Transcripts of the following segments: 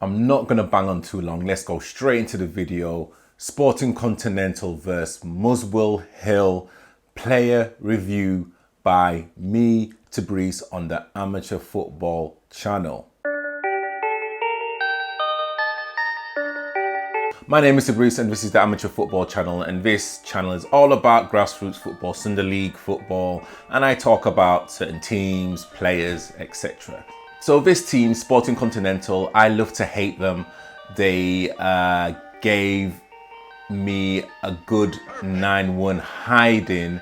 I'm not gonna bang on too long. Let's go straight into the video. Sporting Continental versus Muswell Hill player review by me, Tabrice, on the Amateur Football channel. My name is Tabrice and this is the Amateur Football channel, and this channel is all about grassroots football, Sunday League football, and I talk about certain teams, players, etc. So this team, Sporting Continental, I love to hate them. They gave me a good 9-1 hiding,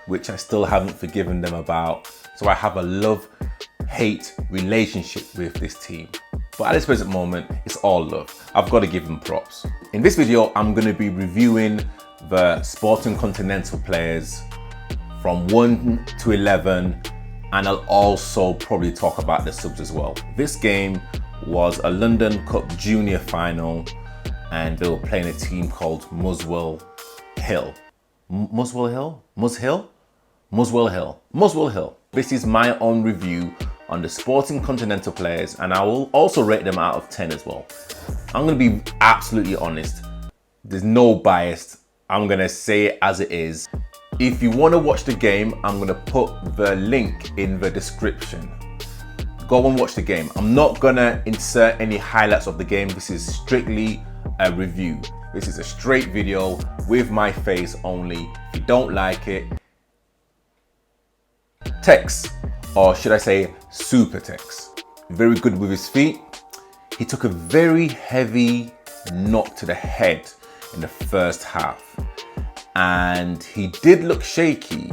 which I still haven't forgiven them about. So I have a love-hate relationship with this team. But at this present moment, it's all love. I've got to give them props. In this video, I'm going to be reviewing the Sporting Continental players from 1 to 11, and I'll also probably talk about the subs as well. This game was a London Cup Junior final, and they were playing a team called Muswell Hill. Muswell Hill? Muswell Hill. This is my own review on the Sporting Continental players, and I will also rate them out of 10 as well. I'm going to be absolutely honest. There's no bias. I'm going to say it as it is. If you want to watch the game, I'm going to put the link in the description. Go and watch the game. I'm not going to insert any highlights of the game. This is strictly a review. This is a straight video with my face only. If you don't like it, text, or should I say super text. Very good with his feet. He took a very heavy knock to the head in the first half, and he did look shaky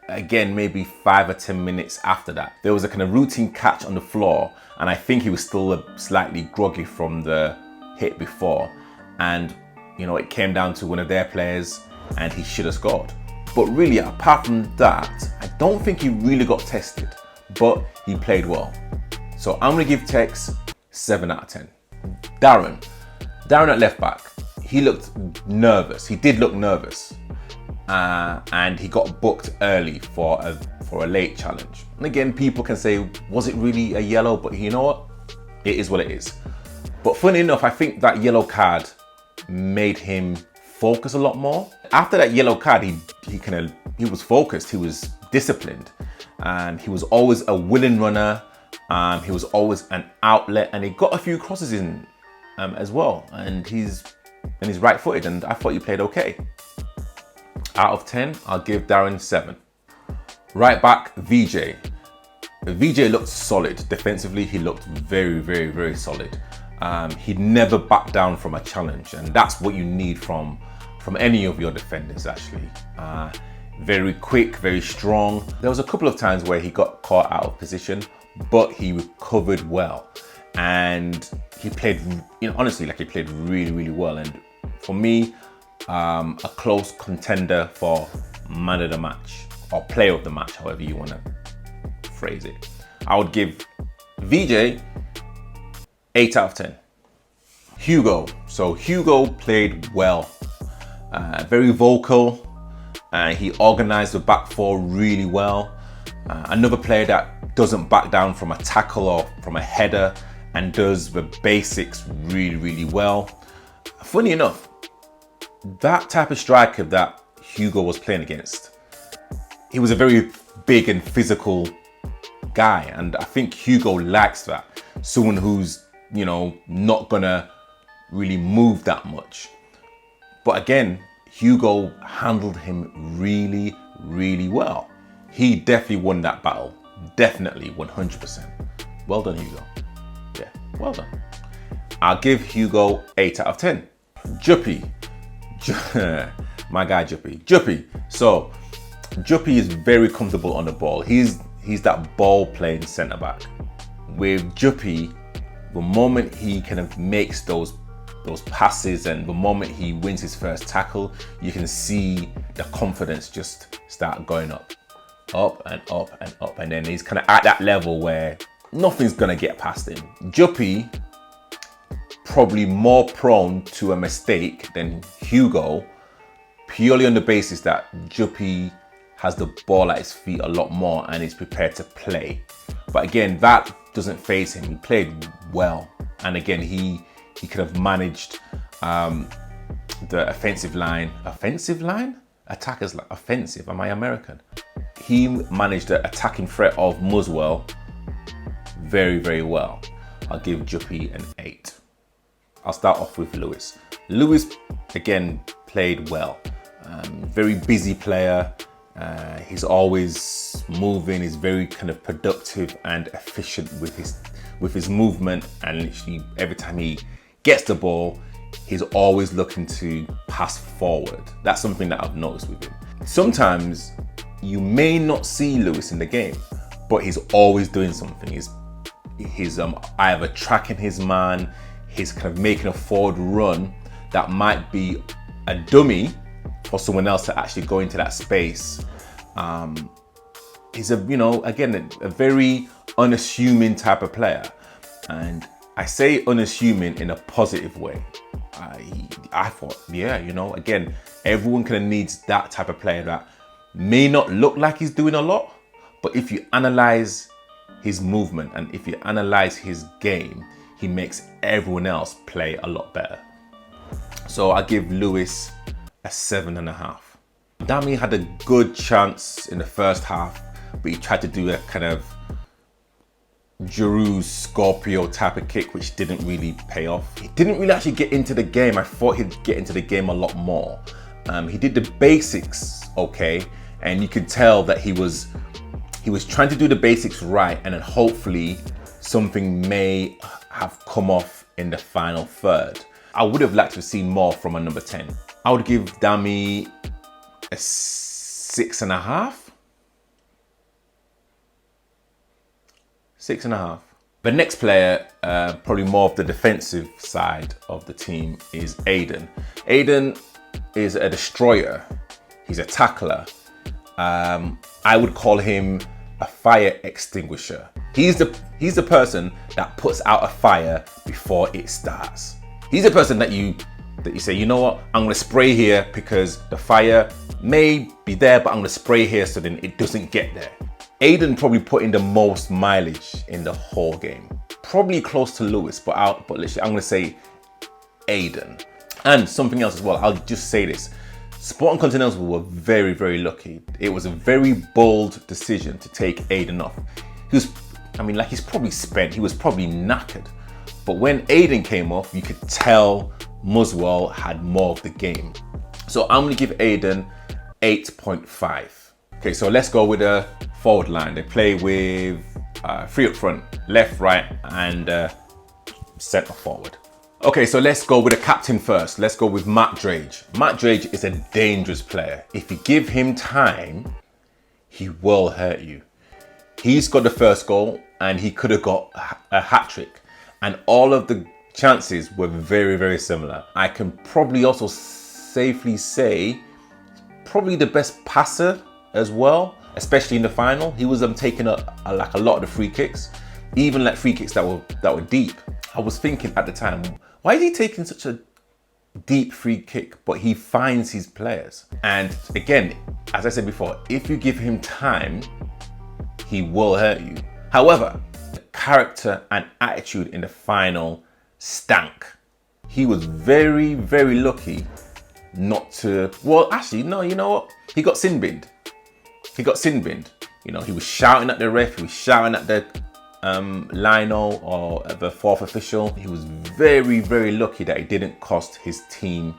again maybe 5 or 10 minutes after that. There was a kind of routine catch on the floor, and I think he was still slightly groggy from the hit before, and it came down to one of their players and he should have scored. But really, apart from that, I don't think he really got tested, but he played well. So I'm going to give Tex 7 out of 10. Darren at left back, he looked nervous. He did look nervous, and he got booked early for a late challenge. And again, people can say, was it really a yellow? But you know what? It is what it is. But funny enough, I think that yellow card made him focus a lot more. After that yellow card, he was focused, he was disciplined, and he was always a willing runner. He was always an outlet, and he got a few crosses in as well. And he's right-footed, and I thought he played okay. Out of 10, I'll give Darren 7. Right back, VJ. VJ looked solid defensively. He looked very, very, very solid. He never backed down from a challenge, and that's what you need from any of your defenders, actually. Very quick, very strong. There was a couple of times where he got caught out of position, but he recovered well, and he played, honestly, like he played really, really well. And for me, a close contender for man of the match or player of the match, however you want to phrase it. I would give VJ 8 out of 10. Hugo. So Hugo played well, very vocal. He organized the back four really well. Another player that doesn't back down from a tackle or from a header and does the basics really, really well. Funny enough, that type of striker that Hugo was playing against, he was a very big and physical guy, and I think Hugo likes that. Someone who's not gonna really move that much. But again, Hugo handled him really, really well. He definitely won that battle. Definitely, 100%. Well done, Hugo. Yeah, well done. I'll give Hugo 8 out of 10. Juppy. My guy Juppy. So, Juppy is very comfortable on the ball. He's that ball-playing centre-back. With Juppy, the moment he kind of makes those passes and the moment he wins his first tackle, you can see the confidence just start going up and up and up, and then he's kind of at that level where nothing's gonna get past him. Juppy probably more prone to a mistake than Hugo, purely on the basis that Juppy has the ball at his feet a lot more and is prepared to play. But again, that doesn't faze him. He played well. And again, he could have managed the offensive line. Offensive line? Attackers like offensive. Am I American? He managed the attacking threat of Muswell very, very well. I'll give Juppy an 8. I'll start off with Lewis. Lewis, again, played well. Very busy player. He's always moving. He's very kind of productive and efficient with his movement. And literally every time he gets the ball, he's always looking to pass forward. That's something that I've noticed with him. Sometimes you may not see Lewis in the game, but he's always doing something. He's either tracking his man, he's kind of making a forward run that might be a dummy for someone else to actually go into that space. He's a very unassuming type of player. And I say unassuming in a positive way. I thought, again, everyone kind of needs that type of player that may not look like he's doing a lot, but if you analyze his movement and if you analyze his game, he makes everyone else play a lot better. So I give Lewis a 7.5. Damion had a good chance in the first half, but he tried to do a kind of Giroud Scorpio type of kick, which didn't really pay off. He didn't really actually get into the game. I thought he'd get into the game a lot more. He did the basics okay, and you could tell that he was trying to do the basics right, and then hopefully something may have come off in the final third. I would have liked to have seen more from a number 10. I would give Dami a 6.5. 6.5. The next player, probably more of the defensive side of the team, is Aiden. Aiden is a destroyer. He's a tackler. I would call him a fire extinguisher. He's the person that puts out a fire before it starts. He's the person that you say, you know what, I'm gonna spray here because the fire may be there, but I'm gonna spray here so then it doesn't get there. Aiden probably put in the most mileage in the whole game. Probably close to Lewis, but literally I'm gonna say Aiden. And something else as well, I'll just say this. Sporting Continental were very, very lucky. It was a very bold decision to take Aiden off. He's probably spent, he was probably knackered. But when Aiden came off, you could tell Muswell had more of the game. So I'm gonna give Aiden 8.5. Okay, so let's go with a forward line. They play with 3 up front, left, right, and centre forward. Okay, so let's go with the captain first. Let's go with Matt Drage. Matt Drage is a dangerous player. If you give him time, he will hurt you. He's got the first goal and he could have got a hat trick. And all of the chances were very, very similar. I can probably also safely say, probably the best passer as well, especially in the final. He was taking a lot of the free kicks, even like free kicks that were deep. I was thinking at the time, why is he taking such a deep free kick? But he finds his players. And again, as I said before, if you give him time, he will hurt you. However, the character and attitude in the final stank. He was very, very lucky not to, well, actually, no, you know what? He got sin-binned. He was shouting at the ref, he was shouting at the lino or the fourth official. He was very, very lucky that it didn't cost his team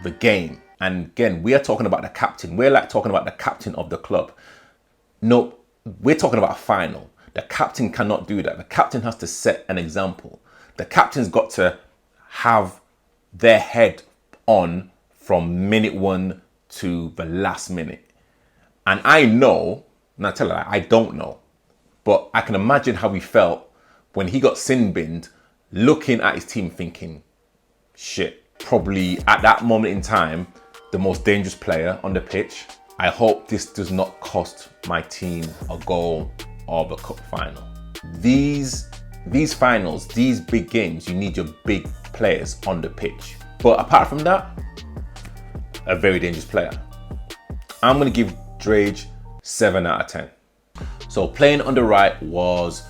the game. And again, we are talking about the captain. We're like talking about the captain of the club. No, we're talking about a final. The captain cannot do that. The captain has to set an example. The captain's got to have their head on from minute 1 to the last minute. And I know, not tell her, I don't know, but I can imagine how he felt when he got sin-binned, looking at his team thinking, shit, probably at that moment in time, the most dangerous player on the pitch. I hope this does not cost my team a goal or the cup final. These finals, these big games, you need your big players on the pitch. But apart from that, a very dangerous player. I'm gonna give Drage 7 out of 10. So playing on the right was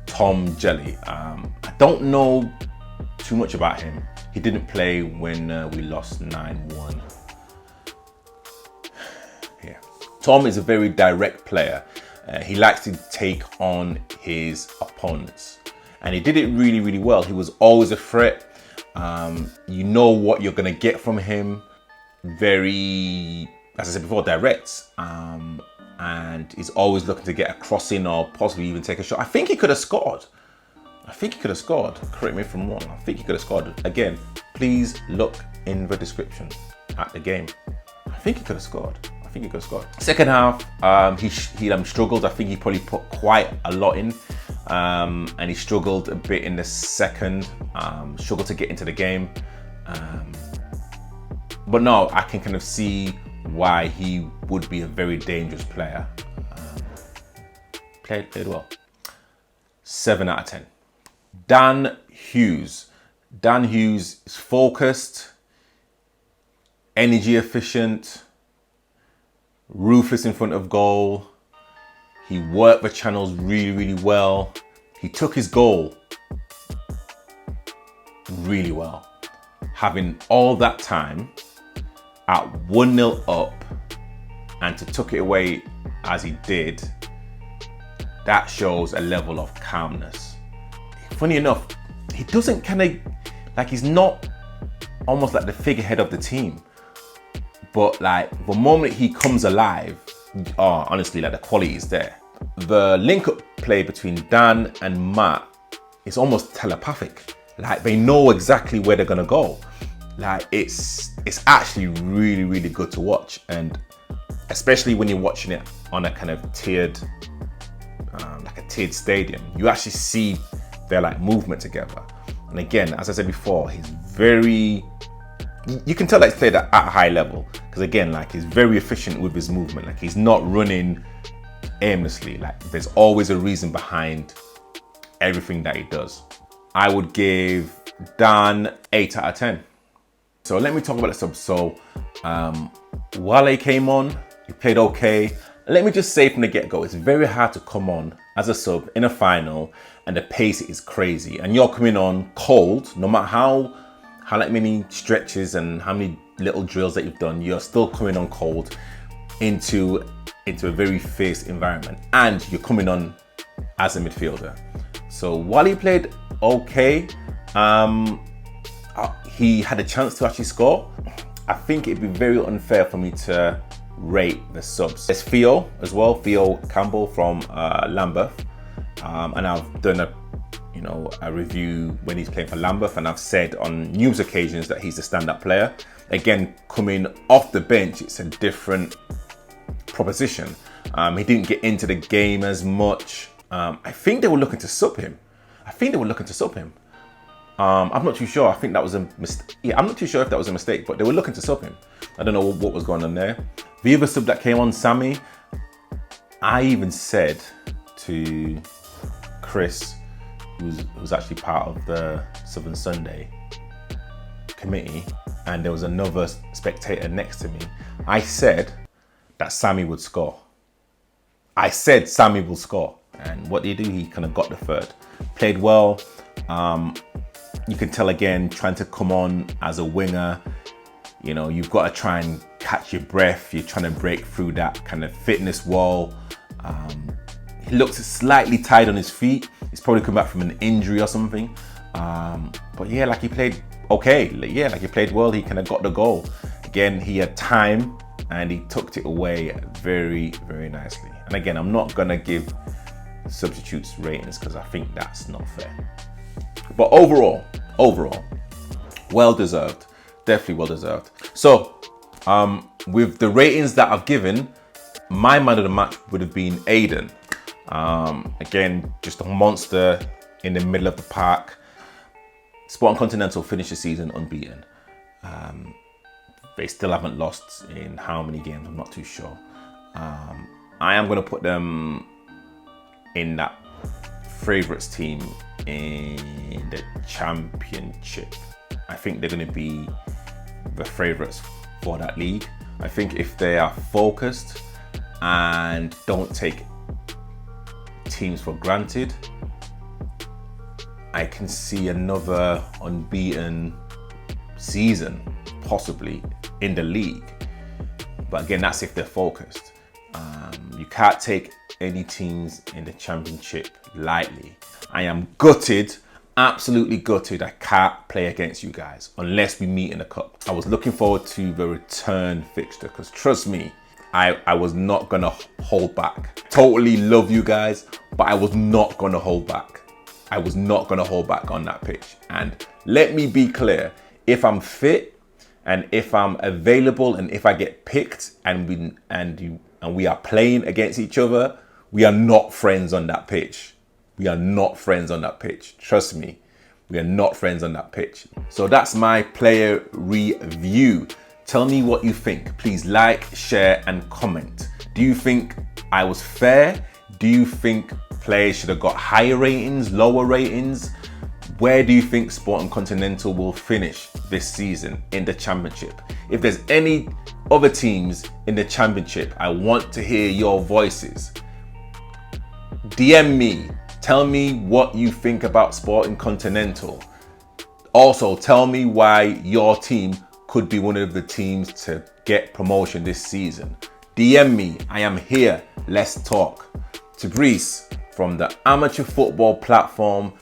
Tom Jelly. I don't know too much about him. He didn't play when we lost 9-1. Yeah. Tom is a very direct player. He likes to take on his opponents. And he did it really, really well. He was always a threat. You know what you're going to get from him. Very, as I said before, direct. And he's always looking to get a crossing or possibly even take a shot. I think he could have scored. Correct me if I'm wrong. I think he could have scored. Again, please look in the description at the game. I think he could have scored. Second half, he struggled. I think he probably put quite a lot in. And he struggled a bit in the second. Struggled to get into the game. But no, I can kind of see why he would be a very dangerous player. Played well. 7 out of 10. Dan Hughes. Dan Hughes is focused, energy efficient, ruthless in front of goal. He worked the channels really, really well. He took his goal really well. Having all that time at 1-0 up and to tuck it away as he did, that shows a level of calmness. Funny enough, he doesn't kind of, like, he's not almost like the figurehead of the team. But like the moment he comes alive, honestly, like the quality is there. The link-up play between Dan and Matt is almost telepathic. Like they know exactly where they're gonna go. Like it's actually really, really good to watch, and especially when you're watching it on a kind of tiered, like a tiered stadium, you actually see their like movement together. And again, as I said before, he's very, you can tell that he's played at a high level, because again, like he's very efficient with his movement. Like he's not running aimlessly. Like there's always a reason behind everything that he does. I would give Dan 8 out of 10. So let me talk about the subs. So Wale came on, he played okay. Let me just say from the get-go, it's very hard to come on as a sub in a final and the pace is crazy. And you're coming on cold, no matter how like many stretches and how many little drills that you've done, you're still coming on cold into a very fierce environment. And you're coming on as a midfielder. So while he played okay, he had a chance to actually score. I think it'd be very unfair for me to rate the subs. There's Theo as well, Theo Campbell from Lambeth, and I've done a review when he's playing for Lambeth, and I've said on numerous occasions that he's a stand-up player. Again, coming off the bench, it's a different proposition. He didn't get into the game as much. I think they were looking to sub him. I'm not too sure. I think that was a mistake. Yeah, I'm not too sure if that was a mistake, but they were looking to sub him. I don't know what was going on there. The other sub that came on, Sammy, I even said to Chris, who's actually part of the Southern Sunday committee, and there was another spectator next to me, I said that Sammy would score. I said Sammy will score. And what did he do? He kind of got the third. Played well. You can tell again, trying to come on as a winger, you've got to try and catch your breath. You're trying to break through that kind of fitness wall. He looks slightly tired on his feet. He's probably come back from an injury or something. But yeah, like he played okay. Like he played well. He kind of got the goal. Again, he had time and he tucked it away very, very nicely. And again, I'm not gonna give substitutes ratings because I think that's not fair. But overall, well deserved, definitely well deserved. So, with the ratings that I've given, my man of the match would have been Aiden. Again, just a monster in the middle of the park. Sporting Continental finished the season unbeaten. They still haven't lost in how many games, I'm not too sure. I am going to put them in that favourites team in the championship. I think they're going to be the favourites for that league. I think if they are focused and don't take teams for granted I can see another unbeaten season, possibly, in the league. But again, that's if they're focused. You can't take any teams in the championship lightly. I am gutted, absolutely gutted. I can't play against you guys unless we meet in the cup. I was looking forward to the return fixture because trust me, I was not gonna hold back. Totally love you guys, but I was not gonna hold back. I was not gonna hold back on that pitch. And let me be clear, if I'm fit and if I'm available and if I get picked and we are playing against each other, we are not friends on that pitch. We are not friends on that pitch. Trust me, we are not friends on that pitch. So that's my player review. Tell me what you think. Please like, share, and comment. Do you think I was fair? Do you think players should have got higher ratings, lower ratings? Where do you think Sporting Continental will finish this season in the championship? If there's any other teams in the championship, I want to hear your voices. DM me. Tell me what you think about Sporting Continental. Also, tell me why your team could be one of the teams to get promotion this season. DM me. I am here. Let's talk. Tabrice from the Amateur Football Platform,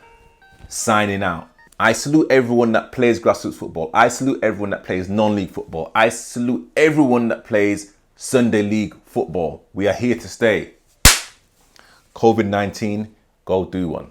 signing out. I salute everyone that plays grassroots football. I salute everyone that plays non-league football. I salute everyone that plays Sunday League football. We are here to stay. COVID-19, go do one.